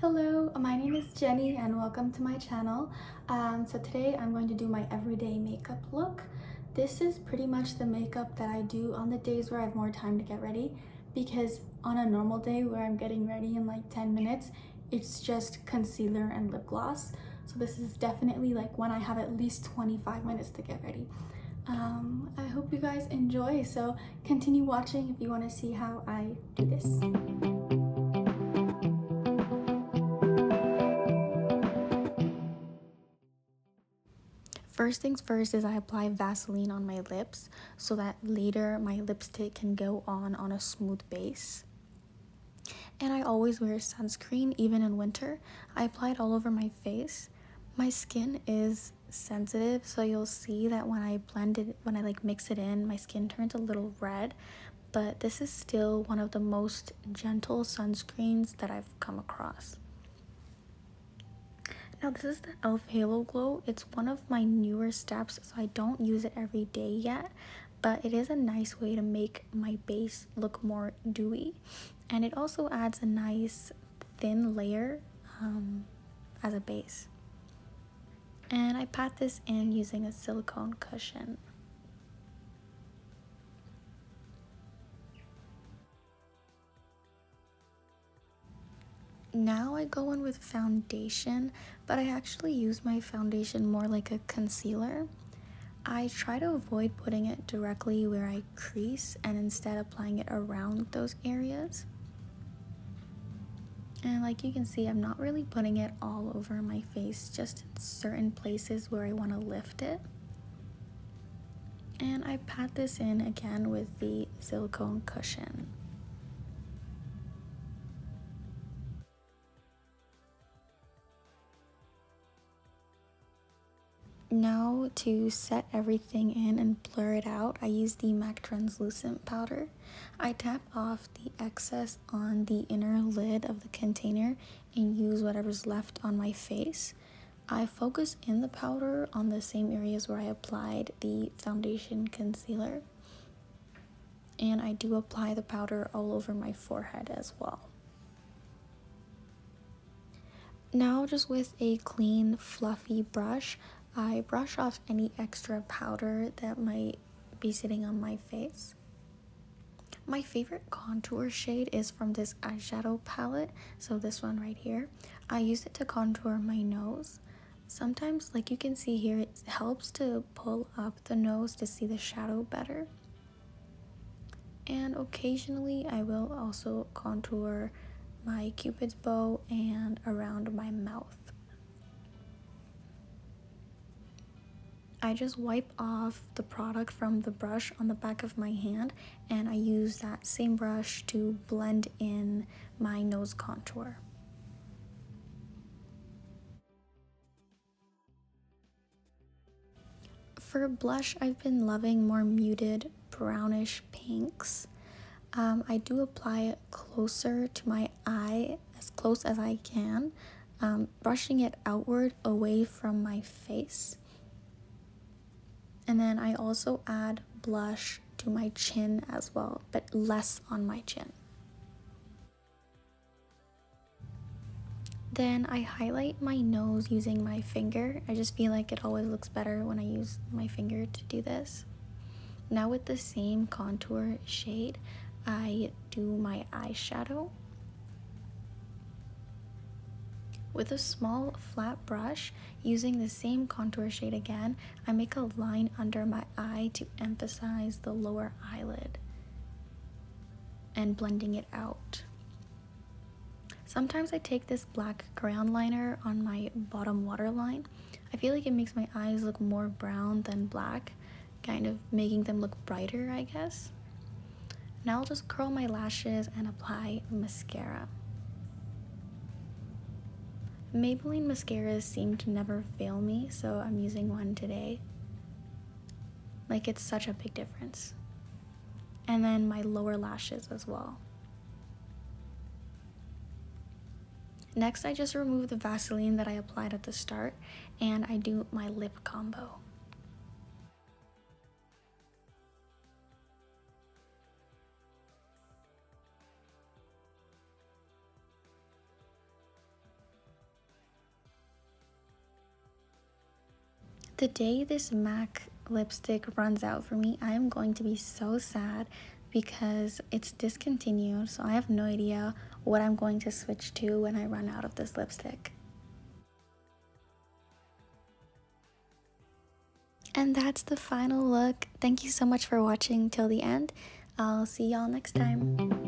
Hello, my name is Jenny and welcome to my channel. So today I'm going to do my everyday makeup look. This is pretty much the makeup that I do on the days where I have more time to get ready, because on a normal day where I'm getting ready in like 10 minutes, it's just concealer and lip gloss. So this is definitely like when I have at least 25 minutes to get ready. I hope you guys enjoy, so continue watching if you want to see how I do this. First things first is I apply Vaseline on my lips so that later my lipstick can go on a smooth base. And I always wear sunscreen even in winter. I apply it all over my face. My skin is sensitive, so you'll see that when I mix it in, my skin turns a little red, but this is still one of the most gentle sunscreens that I've come across. Now this is the e.l.f. Halo Glow. It's one of my newer steps, so I don't use it every day yet, but it is a nice way to make my base look more dewy. And it also adds a nice thin layer as a base. And I pat this in using a silicone cushion. Now I go in with foundation, but I actually use my foundation more like a concealer. I try to avoid putting it directly where I crease and instead applying it around those areas. And like you can see, I'm not really putting it all over my face, just in certain places where I want to lift it. And I pat this in again with the silicone cushion. Now to set everything in and blur it out, I use the MAC translucent powder. I tap off the excess on the inner lid of the container and use whatever's left on my face. I focus in the powder on the same areas where I applied the foundation concealer. And I do apply the powder all over my forehead as well. Now just with a clean, fluffy brush, I brush off any extra powder that might be sitting on my face. My favorite contour shade is from this eyeshadow palette, so this one right here. I use it to contour my nose. Sometimes, like you can see here, it helps to pull up the nose to see the shadow better. And occasionally I will also contour my cupid's bow and around my mouth. I just wipe off the product from the brush on the back of my hand, and I use that same brush to blend in my nose contour. For blush, I've been loving more muted brownish pinks. I do apply it closer to my eye, as close as I can, brushing it outward away from my face. And then I also add blush to my chin as well, but less on my chin. Then I highlight my nose using my finger. I just feel like it always looks better when I use my finger to do this. Now with the same contour shade, I do my eyeshadow. With a small flat brush, using the same contour shade again, I make a line under my eye to emphasize the lower eyelid and blending it out. Sometimes I take this black crayon liner on my bottom waterline. I feel like it makes my eyes look more brown than black, kind of making them look brighter, I guess. Now I'll just curl my lashes and apply mascara. Maybelline mascaras seem to never fail me, so I'm using one today. Like, it's such a big difference. And then my lower lashes as well. Next, I just remove the Vaseline that I applied at the start, and I do my lip combo. The day this MAC lipstick runs out for me, I am going to be so sad because it's discontinued, so I have no idea what I'm going to switch to when I run out of this lipstick. And that's the final look. Thank you so much for watching till the end. I'll see y'all next time.